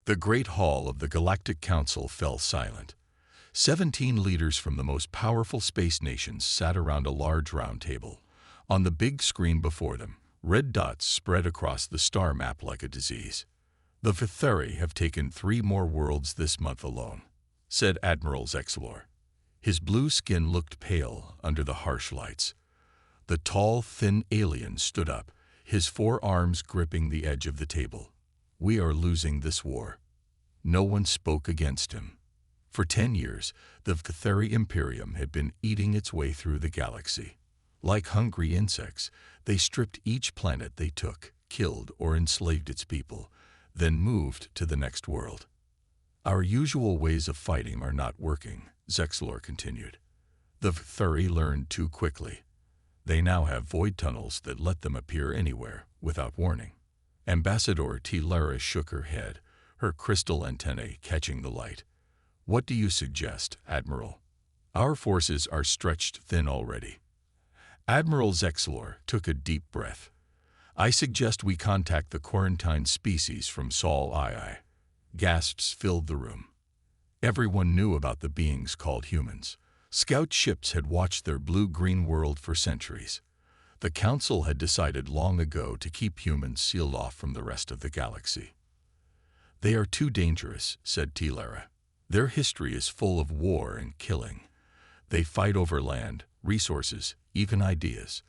The great hall of the Galactic Council fell silent. 17 leaders from the most powerful space nations sat around a large round table. On the big screen before them, red dots spread across the star map like a disease. "The Vitheri have taken 3 more worlds this month alone," said Admiral Zexlor. His blue skin looked pale under the harsh lights. The tall, thin alien stood up, his 4 arms gripping the edge of the table. "We are losing this war." No one spoke against him. For 10 years, the Vitheri Imperium had been eating its way through the galaxy. Like hungry insects, they stripped each planet they took, killed or enslaved its people, then moved to the next world. "Our usual ways of fighting are not working," Zexlor continued. "The Vitheri learned too quickly. They now have void tunnels that let them appear anywhere, without warning." Ambassador Tilara shook her head, her crystal antennae catching the light. "What do you suggest, Admiral? Our forces are stretched thin already." Admiral Zexlor took a deep breath. "I suggest we contact the quarantined species from Sol II." Gasps filled the room. Everyone knew about the beings called humans. Scout ships had watched their blue-green world for centuries. The Council had decided long ago to keep humans sealed off from the rest of the galaxy. "They are too dangerous," said Tilara. "Their history is full of war and killing. They fight over land, resources, even ideas.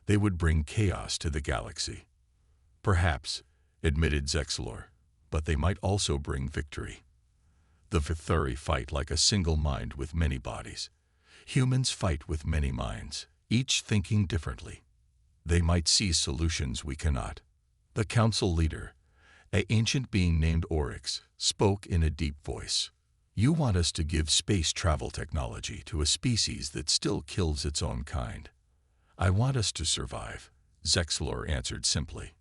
They would bring chaos to the galaxy." "Perhaps," admitted Zexlor, "but they might also bring victory. The Vitheri fight like a single mind with many bodies. Humans fight with many minds, each thinking differently. They might see solutions we cannot." The council leader, an ancient being named Orcs, spoke in a deep voice. "You want us to give space travel technology to a species that still kills its own kind." "I want us to survive," Zexlor answered simply.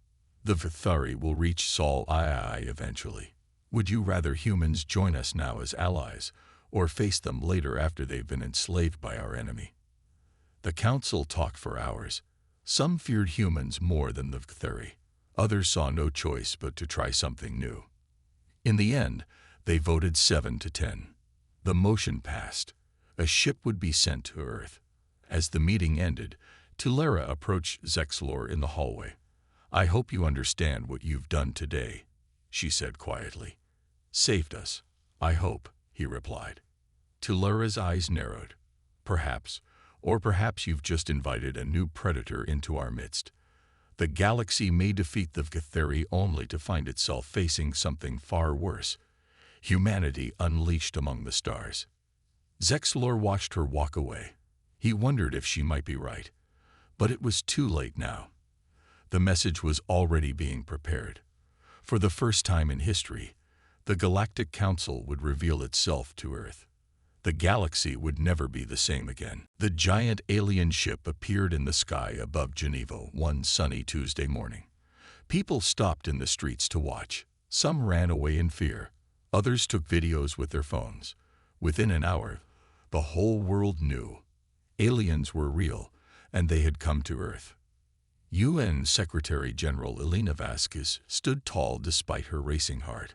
"The Vitheri will reach Sol II eventually. Would you rather humans join us now as allies, or face them later after they've been enslaved by our enemy?" The council talked for hours. Some feared humans more than the Vitheri. Others saw no choice but to try something new. In the end, they voted 7-10. The motion passed. A ship would be sent to Earth. As the meeting ended, Tilara approached Zexlor in the hallway. "I hope you understand what you've done today," she said quietly. "Saved us, I hope," he replied. Tilara's eyes narrowed. "Perhaps, or perhaps you've just invited a new predator into our midst. The galaxy may defeat the Vitheri only to find itself facing something far worse. Humanity unleashed among the stars." Zexlor watched her walk away. He wondered if she might be right. But it was too late now. The message was already being prepared. For the first time in history, the Galactic Council would reveal itself to Earth. The galaxy would never be the same again. The giant alien ship appeared in the sky above Geneva one sunny Tuesday morning. People stopped in the streets to watch. Some ran away in fear. Others took videos with their phones. Within an hour, the whole world knew. Aliens were real, and they had come to Earth. UN Secretary General Elena Vasquez stood tall despite her racing heart.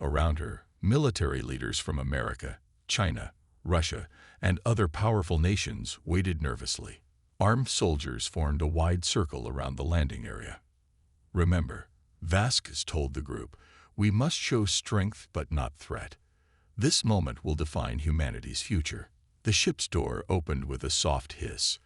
Around her, military leaders from America, China, Russia, and other powerful nations waited nervously. Armed soldiers formed a wide circle around the landing area. "Remember," Vasquez told the group, "we must show strength but not threat. This moment will define humanity's future." The ship's door opened with a soft hiss.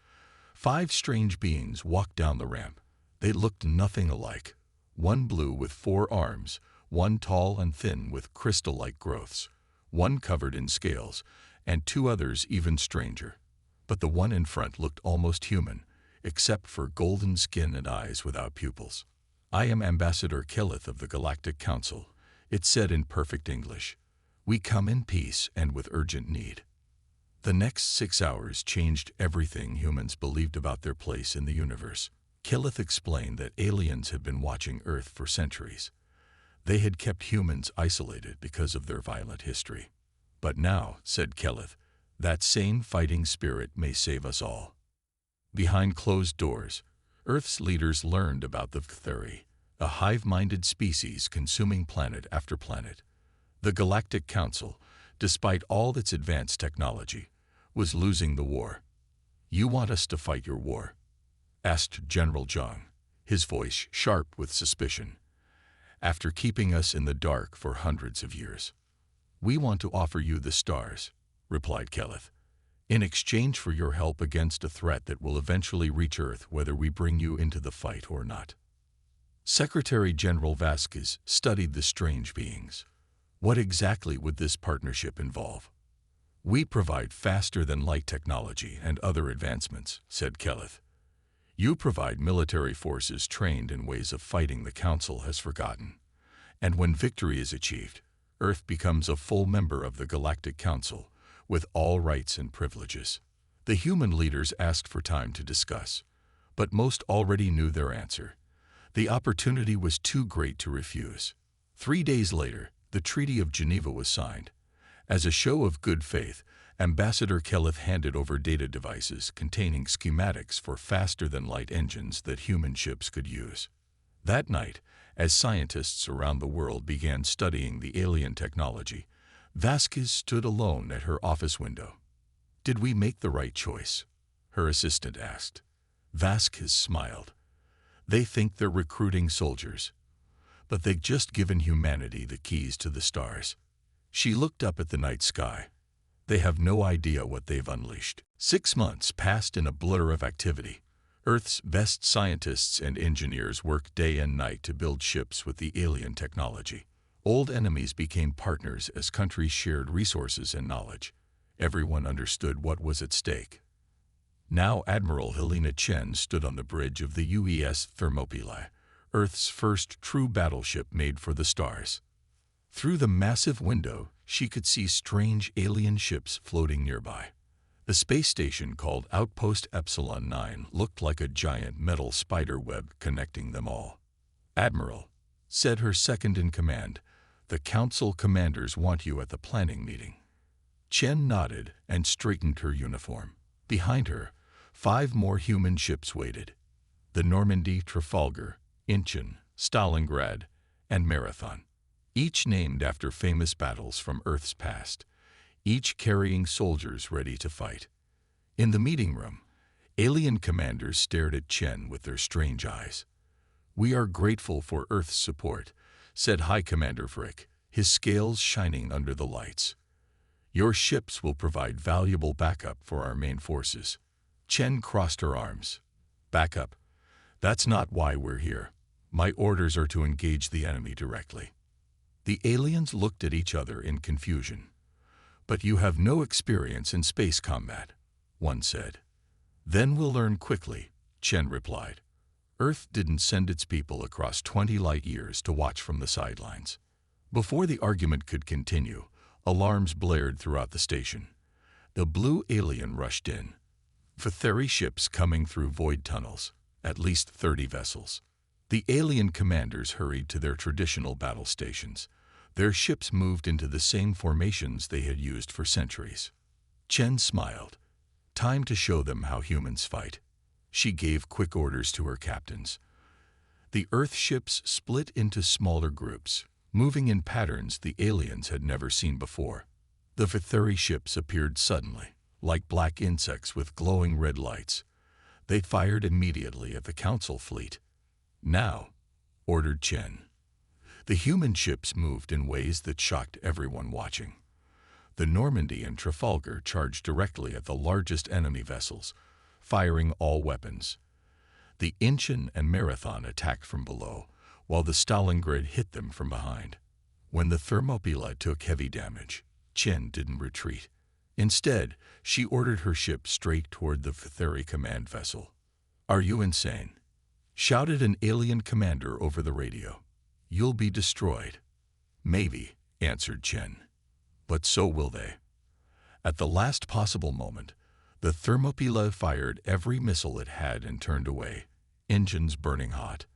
5 strange beings walked down the ramp. They looked nothing alike. One blue with 4 arms, one tall and thin with crystal-like growths, one covered in scales, and 2 others even stranger. But the one in front looked almost human, except for golden skin and eyes without pupils. "I am Ambassador Kelith of the Galactic Council," it said in perfect English. "We come in peace and with urgent need." The next 6 hours changed everything humans believed about their place in the universe. Kelith explained that aliens had been watching Earth for centuries. They had kept humans isolated because of their violent history. "But now," said Kelith, "that same fighting spirit may save us all." Behind closed doors, Earth's leaders learned about the Vitheri, a hive-minded species consuming planet after planet. The Galactic Council, despite all its advanced technology, was losing the war. "You want us to fight your war?" asked General Zhang, his voice sharp with suspicion. "After keeping us in the dark for hundreds of years." "We want to offer you the stars," replied Keleth, "in exchange for your help against a threat that will eventually reach Earth whether we bring you into the fight or not." Secretary General Vasquez studied the strange beings. What exactly would this partnership involve? "We provide faster-than-light technology and other advancements," said Keleth. "You provide military forces trained in ways of fighting the Council has forgotten. And when victory is achieved, Earth becomes a full member of the Galactic Council, with all rights and privileges." The human leaders asked for time to discuss, but most already knew their answer. The opportunity was too great to refuse. 3 days later, the Treaty of Geneva was signed. As a show of good faith, Ambassador Keleth handed over data devices containing schematics for faster-than-light engines that human ships could use. That night, as scientists around the world began studying the alien technology, Vasquez stood alone at her office window. "Did we make the right choice?" her assistant asked. Vasquez smiled. "They think they're recruiting soldiers, but they've just given humanity the keys to the stars." She looked up at the night sky. "They have no idea what they've unleashed." 6 months passed in a blur of activity. Earth's best scientists and engineers worked day and night to build ships with the alien technology. Old enemies became partners as countries shared resources and knowledge. Everyone understood what was at stake. Now Admiral Helena Chen stood on the bridge of the UES Thermopylae, Earth's first true battleship made for the stars. Through the massive window, she could see strange alien ships floating nearby. The space station called Outpost Epsilon 9 looked like a giant metal spider web connecting them all. "Admiral," said her second-in-command, "the Council commanders want you at the planning meeting." Chen nodded and straightened her uniform. Behind her, 5 more human ships waited. The Normandy, Trafalgar, Incheon, Stalingrad, and Marathon, each named after famous battles from Earth's past, each carrying soldiers ready to fight. In the meeting room, alien commanders stared at Chen with their strange eyes. "We are grateful for Earth's support," said High Commander Frick, his scales shining under the lights. "Your ships will provide valuable backup for our main forces." Chen crossed her arms. "Backup? That's not why we're here. My orders are to engage the enemy directly." The aliens looked at each other in confusion. "But you have no experience in space combat," one said. "Then we'll learn quickly," Chen replied. Earth didn't send its people across 20 light years to watch from the sidelines. Before the argument could continue, alarms blared throughout the station. The blue alien rushed in. Vitheri ships coming through void tunnels, at least 30 vessels. The alien commanders hurried to their traditional battle stations. Their ships moved into the same formations they had used for centuries. Chen smiled. Time to show them how humans fight. She gave quick orders to her captains. The Earth ships split into smaller groups, moving in patterns the aliens had never seen before. The Vitheri ships appeared suddenly, like black insects with glowing red lights. They fired immediately at the Council fleet. "Now," ordered Chen. The human ships moved in ways that shocked everyone watching. The Normandy and Trafalgar charged directly at the largest enemy vessels, firing all weapons. The Incheon and Marathon attacked from below, while the Stalingrad hit them from behind. When the Thermopylae took heavy damage, Chen didn't retreat. Instead, she ordered her ship straight toward the Vitheri command vessel. "Are you insane?" shouted an alien commander over the radio. "You'll be destroyed." "Maybe," answered Chen. "But so will they." At the last possible moment, the Thermopylae fired every missile it had and turned away, engines burning hot.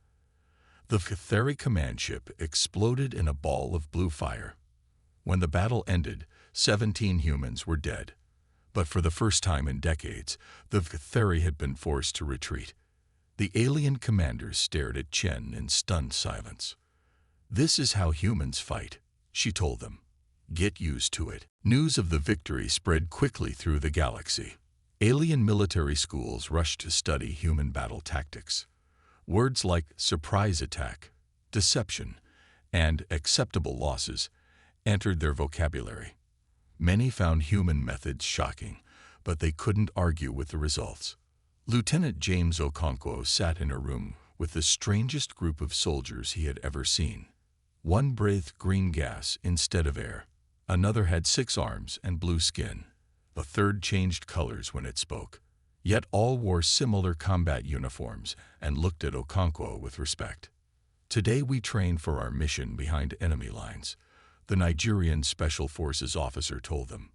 The Vitheri command ship exploded in a ball of blue fire. When the battle ended, 17 humans were dead. But for the first time in decades, the Vitheri had been forced to retreat. The alien commanders stared at Chen in stunned silence. "This is how humans fight," she told them. Get used to it. News of the victory spread quickly through the galaxy. Alien military schools rushed to study human battle tactics. Words like surprise attack, deception, and acceptable losses entered their vocabulary. Many found human methods shocking, but they couldn't argue with the results. Lieutenant James Okonkwo sat in a room with the strangest group of soldiers he had ever seen. One breathed green gas instead of air. Another had 6 arms and blue skin. A third changed colors when it spoke. Yet all wore similar combat uniforms and looked at Okonkwo with respect. "Today we train for our mission behind enemy lines," the Nigerian Special Forces officer told them.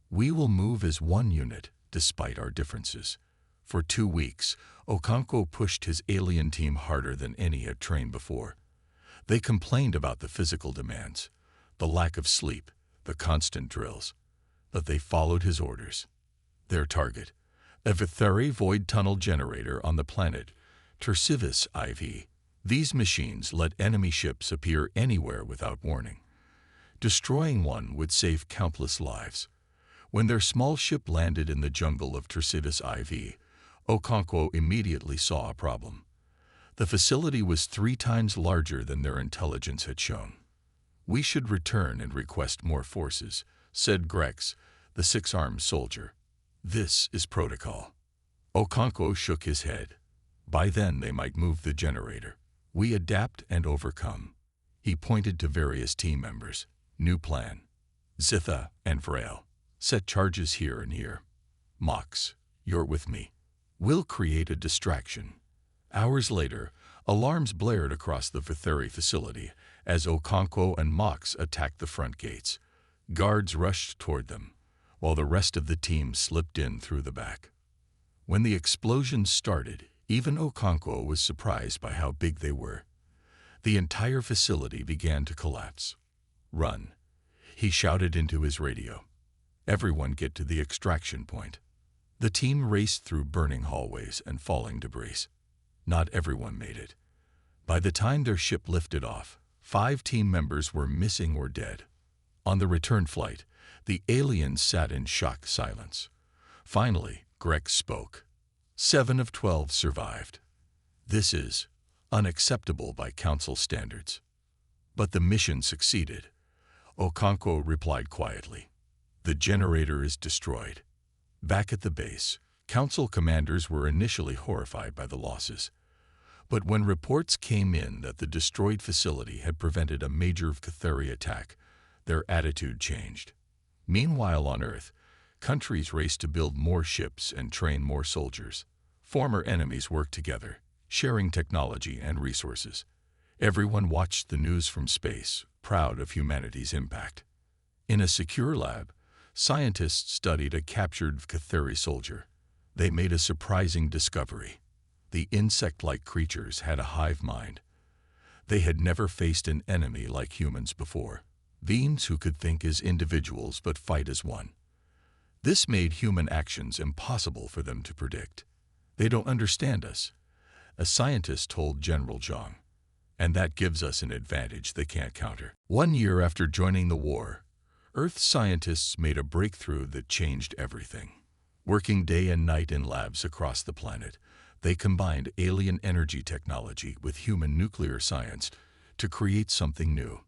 "We will move as one unit, despite our differences." For 2 weeks, Okonkwo pushed his alien team harder than any had trained before. They complained about the physical demands, the lack of sleep, the constant drills, but they followed his orders. Their target, a Vithari void tunnel generator on the planet Trembles IV. These machines let enemy ships appear anywhere without warning. Destroying one would save countless lives. When their small ship landed in the jungle of Trembles IV, Okonkwo immediately saw a problem. The facility was 3 times larger than their intelligence had shown. "We should return and request more forces," said Grex, the 6-armed soldier. "This is protocol." Okonkwo shook his head. "By then they might move the generator. We adapt and overcome." He pointed to various team members. "New plan. Zitha and Vrail. Set charges here and here. Mox, you're with me. We'll create a distraction." Hours later, alarms blared across the Vithari facility as Okonkwo and Mox attacked the front gates. Guards rushed toward them, while the rest of the team slipped in through the back. When the explosions started, even Okonkwo was surprised by how big they were. The entire facility began to collapse. "Run," he shouted into his radio. "Everyone get to the extraction point." The team raced through burning hallways and falling debris. Not everyone made it. By the time their ship lifted off, 5 team members were missing or dead. On the return flight, the aliens sat in shocked silence. Finally, Grex spoke. 7 of 12 survived. "This is unacceptable by Council standards." "But the mission succeeded," Okonkwo replied quietly. "The generator is destroyed." Back at the base, Council commanders were initially horrified by the losses. But when reports came in that the destroyed facility had prevented a major Vithari attack, their attitude changed. Meanwhile on Earth, countries raced to build more ships and train more soldiers. Former enemies worked together, sharing technology and resources. Everyone watched the news from space, proud of humanity's impact. In a secure lab, scientists studied a captured Vithari soldier. They made a surprising discovery. The insect-like creatures had a hive mind. They had never faced an enemy like humans before, beings who could think as individuals but fight as one. This made human actions impossible for them to predict. "They don't understand us," a scientist told General Zhang, "and that gives us an advantage they can't counter." 1 year after joining the war, Earth scientists made a breakthrough that changed everything. Working day and night in labs across the planet, they combined alien energy technology with human nuclear science to create something new.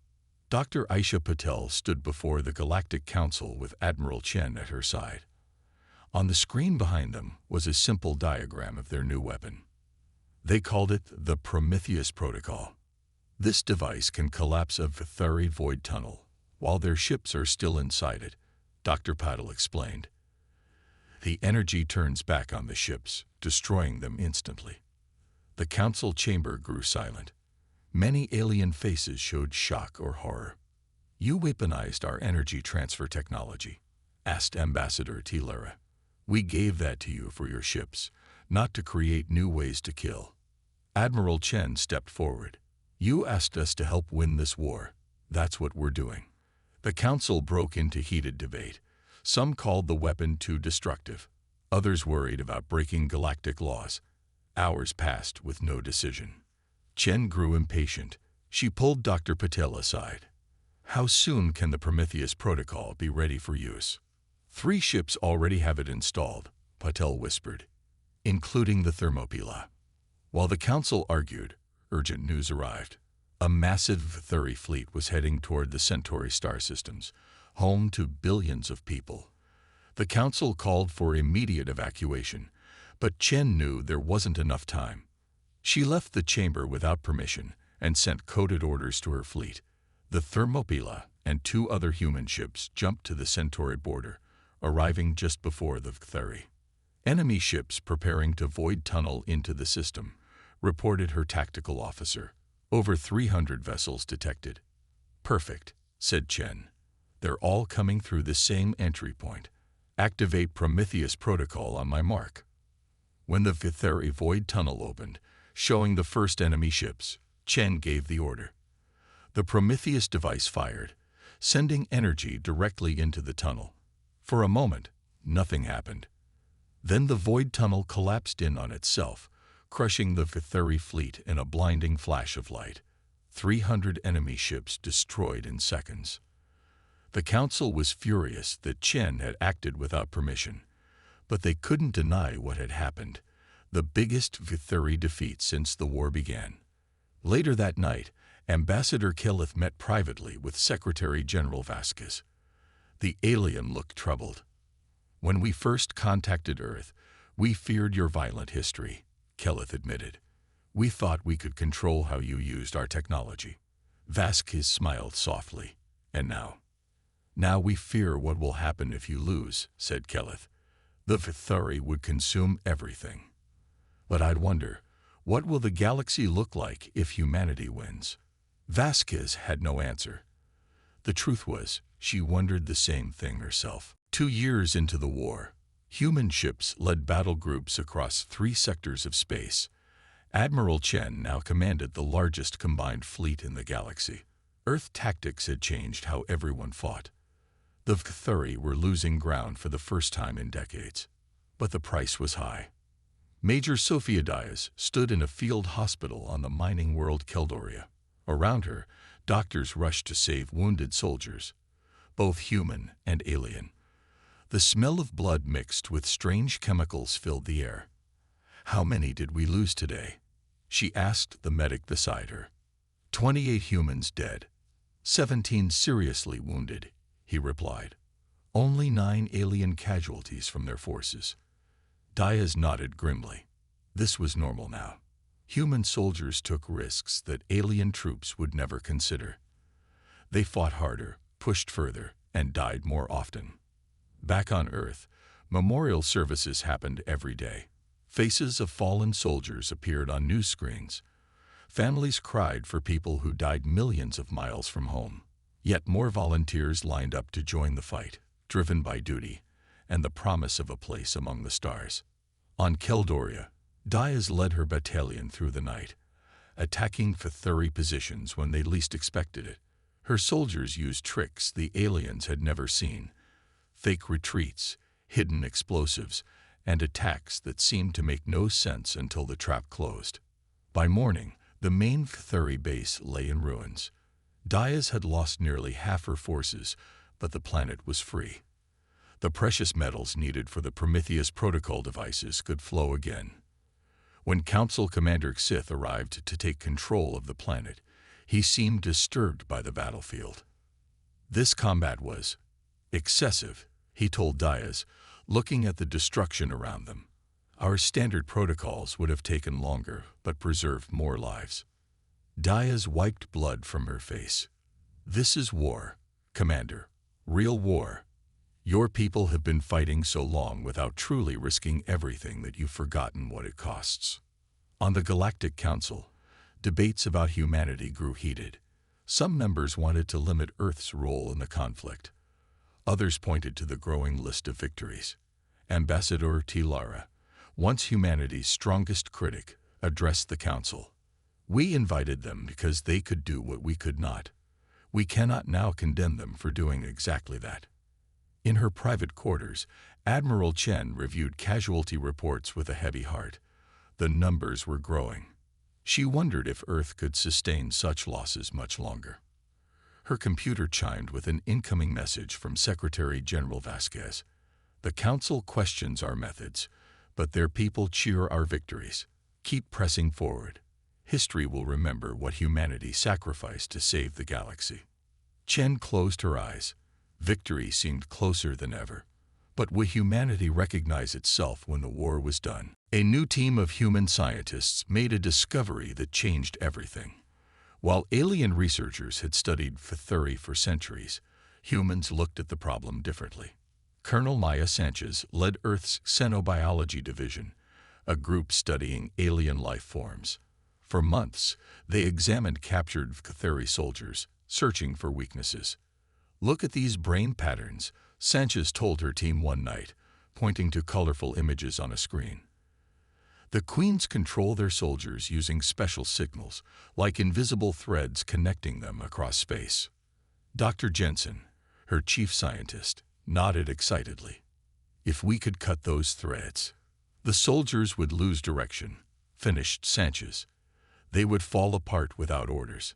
Dr. Aisha Patel stood before the Galactic Council with Admiral Chen at her side. On the screen behind them was a simple diagram of their new weapon. They called it the Prometheus Protocol. This device can collapse a Vithari void tunnel while their ships are still inside it, Dr. Patel explained. The energy turns back on the ships, destroying them instantly. The council chamber grew silent. Many alien faces showed shock or horror. "You weaponized our energy transfer technology," asked Ambassador Tilera. "We gave that to you for your ships, not to create new ways to kill." Admiral Chen stepped forward. "You asked us to help win this war. That's what we're doing." The council broke into heated debate. Some called the weapon too destructive. Others worried about breaking galactic laws. Hours passed with no decision. Chen grew impatient. She pulled Dr. Patel aside. How soon can the Prometheus protocol be ready for use? 3 ships already have it installed, Patel whispered, including the Thermopylae. While the council argued, urgent news arrived. A massive Vithuri fleet was heading toward the Centauri star systems, home to billions of people. The council called for immediate evacuation, but Chen knew there wasn't enough time. She left the chamber without permission and sent coded orders to her fleet. The Thermopylae and 2 other human ships jumped to the Centauri border, arriving just before the Vithuri. Enemy ships preparing to void tunnel into the system, reported her tactical officer. Over 300 vessels detected. Perfect, said Chen. They're all coming through the same entry point. Activate Prometheus protocol on my mark. When the Vithuri void tunnel opened, showing the first enemy ships, Chen gave the order. The Prometheus device fired, sending energy directly into the tunnel. For a moment, nothing happened. Then the void tunnel collapsed in on itself, crushing the Vithuri fleet in a blinding flash of light. 300 enemy ships destroyed in seconds. The council was furious that Chen had acted without permission, but they couldn't deny what had happened, the biggest Vithuri defeat since the war began. Later that night, Ambassador Kelith met privately with Secretary General Vasquez. The alien looked troubled. When we first contacted Earth, we feared your violent history, Kelith admitted. We thought we could control how you used our technology. Vasquez smiled softly. And now? Now we fear what will happen if you lose, said Kelith. The Vithuri would consume everything. But I'd wonder, what will the galaxy look like if humanity wins? Vasquez had no answer. The truth was, she wondered the same thing herself. 2 years into the war, human ships led battle groups across 3 sectors of space. Admiral Chen now commanded the largest combined fleet in the galaxy. Earth tactics had changed how everyone fought. The Vithuri were losing ground for the first time in decades. But the price was high. Major Sophia Diaz stood in a field hospital on the mining world Keldoria. Around her, doctors rushed to save wounded soldiers, both human and alien. The smell of blood mixed with strange chemicals filled the air. How many did we lose today? She asked the medic beside her. 28 humans dead, 17 seriously wounded, he replied. Only 9 alien casualties from their forces. Diaz nodded grimly. This was normal now. Human soldiers took risks that alien troops would never consider. They fought harder, pushed further, and died more often. Back on Earth, memorial services happened every day. Faces of fallen soldiers appeared on news screens. Families cried for people who died millions of miles from home. Yet more volunteers lined up to join the fight, driven by duty and the promise of a place among the stars. On Keldoria, Diaz led her battalion through the night, attacking Vithuri positions when they least expected it. Her soldiers used tricks the aliens had never seen, fake retreats, hidden explosives, and attacks that seemed to make no sense until the trap closed. By morning, the main Vithuri base lay in ruins. Diaz had lost nearly half her forces, but the planet was free. The precious metals needed for the Prometheus protocol devices could flow again. When Council Commander Xith arrived to take control of the planet, he seemed disturbed by the battlefield. This combat was excessive, he told Diaz, looking at the destruction around them. Our standard protocols would have taken longer, but preserved more lives. Diaz wiped blood from her face. This is war, Commander. Real war. Your people have been fighting so long without truly risking everything that you've forgotten what it costs. On the Galactic Council, debates about humanity grew heated. Some members wanted to limit Earth's role in the conflict. Others pointed to the growing list of victories. Ambassador Tilara, once humanity's strongest critic, addressed the council. We invited them because they could do what we could not. We cannot now condemn them for doing exactly that. In her private quarters, Admiral Chen reviewed casualty reports with a heavy heart. The numbers were growing. She wondered if Earth could sustain such losses much longer. Her computer chimed with an incoming message from Secretary General Vasquez. The Council questions our methods, but their people cheer our victories. Keep pressing forward. History will remember what humanity sacrificed to save the galaxy. Chen closed her eyes. Victory seemed closer than ever. But would humanity recognize itself when the war was done? A new team of human scientists made a discovery that changed everything. While alien researchers had studied Pthuri for centuries, humans looked at the problem differently. Colonel Maya Sanchez led Earth's Xenobiology Division, a group studying alien life forms. For months, they examined captured Pthuri soldiers, searching for weaknesses. "Look at these brain patterns," Sanchez told her team one night, pointing to colorful images on a screen. The Queens control their soldiers using special signals, like invisible threads connecting them across space. Dr. Jensen, her chief scientist, nodded excitedly. "If we could cut those threads, the soldiers would lose direction," finished Sanchez. "They would fall apart without orders."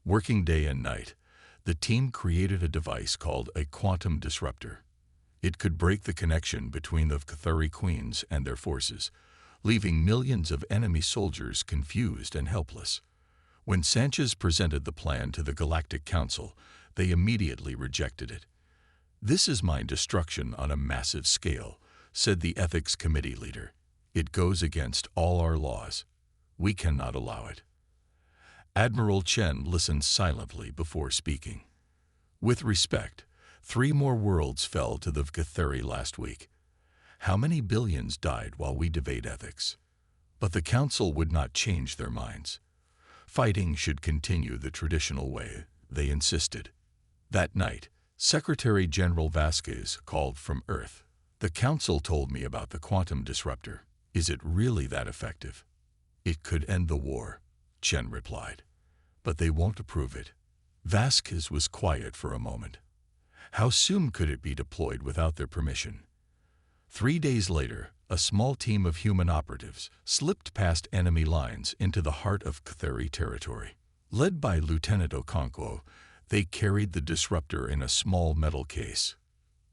Working day and night, the team created a device called a quantum disruptor. It could break the connection between the Pthuri Queens and their forces, leaving millions of enemy soldiers confused and helpless. When Sanchez presented the plan to the Galactic Council, they immediately rejected it. "This is mind destruction on a massive scale," said the Ethics Committee leader. "It goes against all our laws. We cannot allow it." Admiral Chen listened silently before speaking. "With respect, 3 more worlds fell to the Pthuri last week. How many billions died while we debate ethics?" But the Council would not change their minds. Fighting should continue the traditional way, they insisted. That night, Secretary General Vasquez called from Earth. "The Council told me about the quantum disruptor. Is it really that effective?" "It could end the war," Chen replied. "But they won't approve it." Vasquez was quiet for a moment. How soon could it be deployed without their permission? 3 days later, a small team of human operatives slipped past enemy lines into the heart of Pthuri territory. Led by Lieutenant Okonkwo, they carried the disruptor in a small metal case.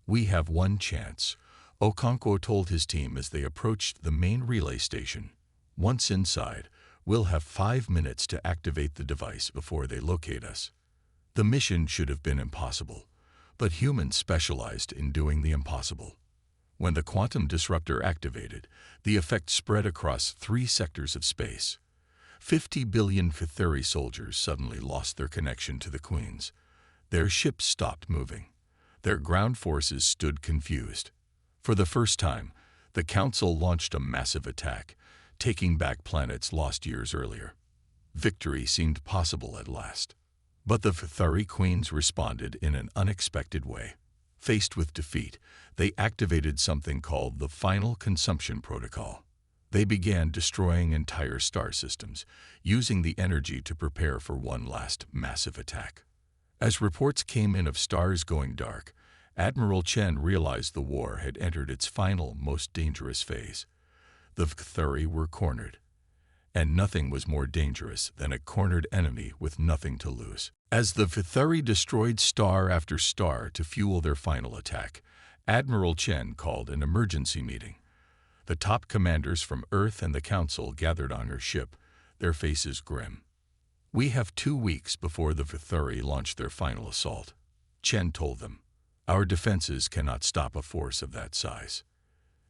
"We have one chance," Okonkwo told his team as they approached the main relay station. "Once inside, we'll have 5 minutes to activate the device before they locate us." The mission should have been impossible, but humans specialized in doing the impossible. When the quantum disruptor activated, the effect spread across 3 sectors of space. 50 billion Pthuri soldiers suddenly lost their connection to the Queens. Their ships stopped moving. Their ground forces stood confused. For the first time, the Council launched a massive attack, taking back planets lost years earlier. Victory seemed possible at last. But the Pthuri Queens responded in an unexpected way. Faced with defeat, they activated something called the Final Consumption Protocol. They began destroying entire star systems, using the energy to prepare for one last massive attack. As reports came in of stars going dark, Admiral Chen realized the war had entered its final, most dangerous phase. The Pthuri were cornered, and nothing was more dangerous than a cornered enemy with nothing to lose. As the Pthuri destroyed star after star to fuel their final attack, Admiral Chen called an emergency meeting. The top commanders from Earth and the Council gathered on her ship, their faces grim. "We have 2 weeks before the Pthuri launch their final assault," Chen told them. "Our defenses cannot stop a force of that size."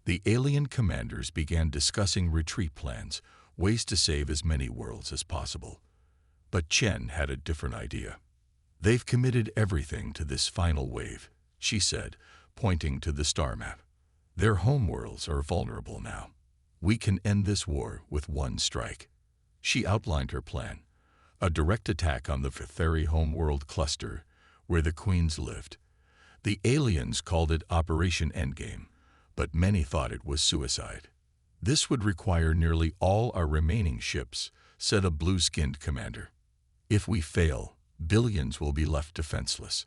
The alien commanders began discussing retreat plans, ways to save as many worlds as possible. But Chen had a different idea. "They've committed everything to this final wave," she said, pointing to the star map. "Their homeworlds are vulnerable now. We can end this war with one strike." She outlined her plan: a direct attack on the Pthuri homeworld cluster, where the Queens lived. The aliens called it Operation Endgame, but many thought it was suicide. "This would require nearly all our remaining ships," said a blue-skinned commander. "If we fail, billions will be left defenseless.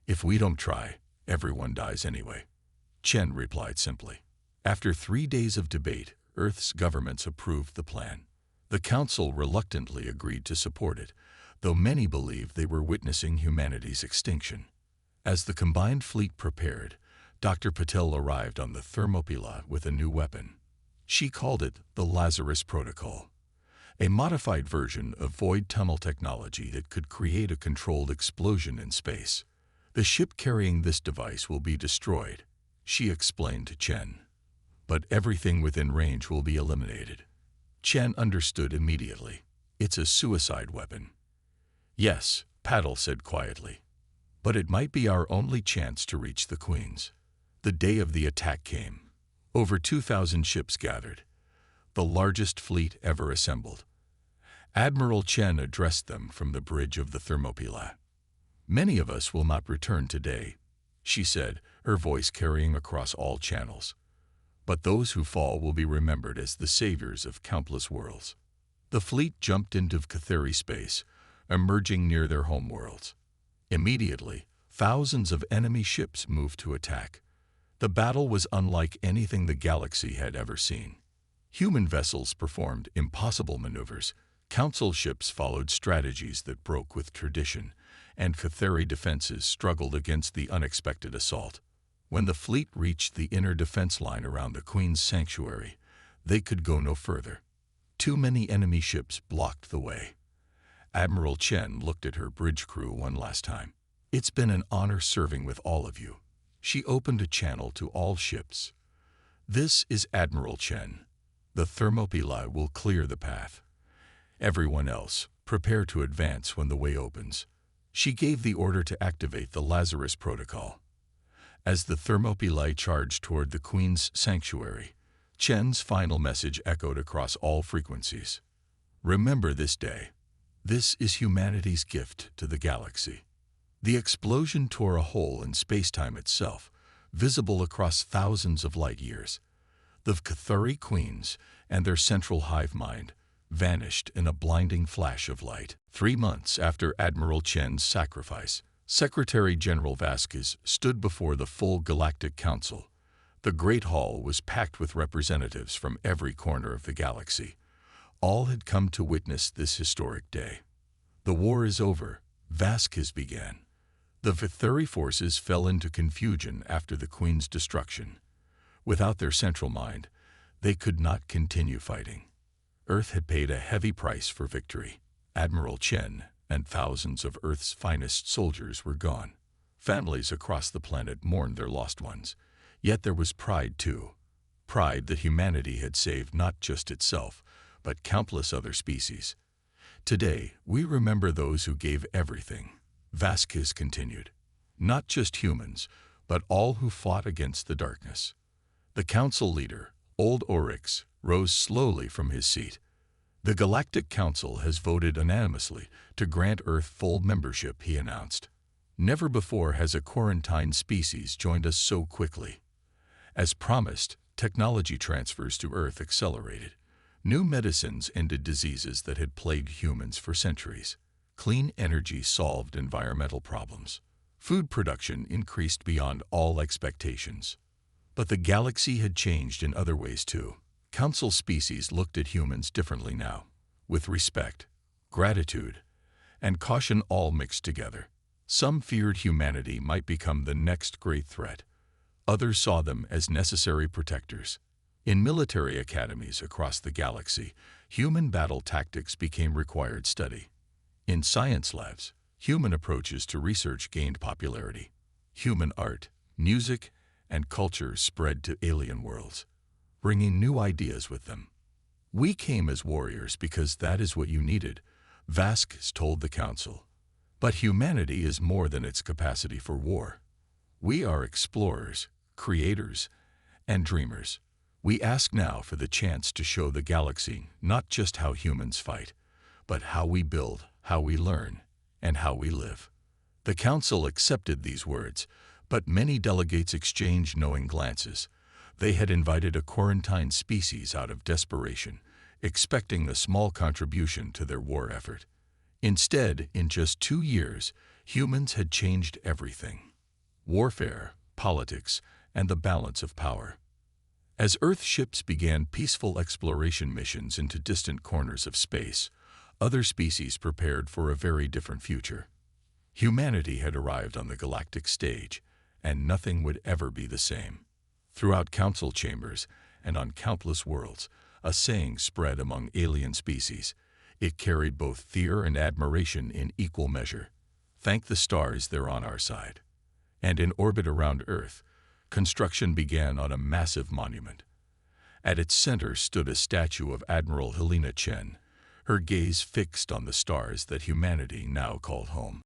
If we don't try, everyone dies anyway." Chen replied simply. After 3 days of debate, Earth's governments approved the plan. The Council reluctantly agreed to support it, though many believed they were witnessing humanity's extinction. As the combined fleet prepared, Dr. Patel arrived on the Thermopylae with a new weapon. She called it the Lazarus Protocol, a modified version of void tunnel technology that could create a controlled explosion in space. The ship carrying this device will be destroyed, she explained to Chen. But everything within range will be eliminated. Chen understood immediately. It's a suicide weapon. Yes, Paddle said quietly. But it might be our only chance to reach the Queens. The day of the attack came. Over 2,000 ships gathered, the largest fleet ever assembled. Admiral Chen addressed them from the bridge of the Thermopylae. Many of us will not return today, she said, her voice carrying across all channels. But those who fall will be remembered as the saviors of countless worlds. The fleet jumped into Catheri space, emerging near their homeworlds. Immediately, thousands of enemy ships moved to attack. The battle was unlike anything the galaxy had ever seen. Human vessels performed impossible maneuvers, council ships followed strategies that broke with tradition, and Catheri defenses struggled against the unexpected assault. When the fleet reached the inner defense line around the Queen's sanctuary, they could go no further. Too many enemy ships blocked the way. Admiral Chen looked at her bridge crew one last time. It's been an honor serving with all of you. She opened a channel to all ships. This is Admiral Chen. The Thermopylae will clear the path. Everyone else, prepare to advance when the way opens. She gave the order to activate the Lazarus Protocol. As the Thermopylae charged toward the Queen's sanctuary, Chen's final message echoed across all frequencies. Remember this day. This is humanity's gift to the galaxy. The explosion tore a hole in space-time itself, visible across thousands of light years. The Catheri Queens and their central hive mind vanished in a blinding flash of light. 3 months after Admiral Chen's sacrifice, Secretary General Vasquez stood before the full Galactic Council. The Great Hall was packed with representatives from every corner of the galaxy. All had come to witness this historic day. The war is over, Vasquez began. The Catheri forces fell into confusion after the Queen's destruction. Without their central mind, they could not continue fighting. Earth had paid a heavy price for victory. Admiral Chen and thousands of Earth's finest soldiers were gone. Families across the planet mourned their lost ones. Yet there was pride too. Pride that humanity had saved not just itself, but countless other species. Today, we remember those who gave everything. Vasquez continued. Not just humans, but all who fought against the darkness. The council leader, old Orcs, rose slowly from his seat. The Galactic Council has voted unanimously to grant Earth full membership, he announced. Never before has a quarantined species joined us so quickly. As promised, technology transfers to Earth accelerated. New medicines ended diseases that had plagued humans for centuries. Clean energy solved environmental problems. Food production increased beyond all expectations. But the galaxy had changed in other ways too. Council species looked at humans differently now, with respect, gratitude, and caution all mixed together. Some feared humanity might become the next great threat. Others saw them as necessary protectors. In military academies across the galaxy, human battle tactics became required study. In science labs, human approaches to research gained popularity. Human art, music, and culture spread to alien worlds, bringing new ideas with them. We came as warriors because that is what you needed, Vasquez told the council. But humanity is more than its capacity for war. We are explorers, creators, and dreamers. We ask now for the chance to show the galaxy not just how humans fight, but how we build, how we learn, and how we live. The council accepted these words, but many delegates exchanged knowing glances. They had invited a quarantined species out of desperation, expecting a small contribution to their war effort. Instead, in just 2 years, humans had changed everything. Warfare, politics, and the balance of power. As Earth ships began peaceful exploration missions into distant corners of space, Other species prepared for a very different future. Humanity had arrived on the galactic stage, and nothing would ever be the same. Throughout council chambers and on countless worlds, a saying spread among alien species. It carried both fear and admiration in equal measure. Thank the stars they're on our side. And in orbit around Earth, construction began on a massive monument. At its center stood a statue of Admiral Helena Chen, her gaze fixed on the stars that humanity now called home.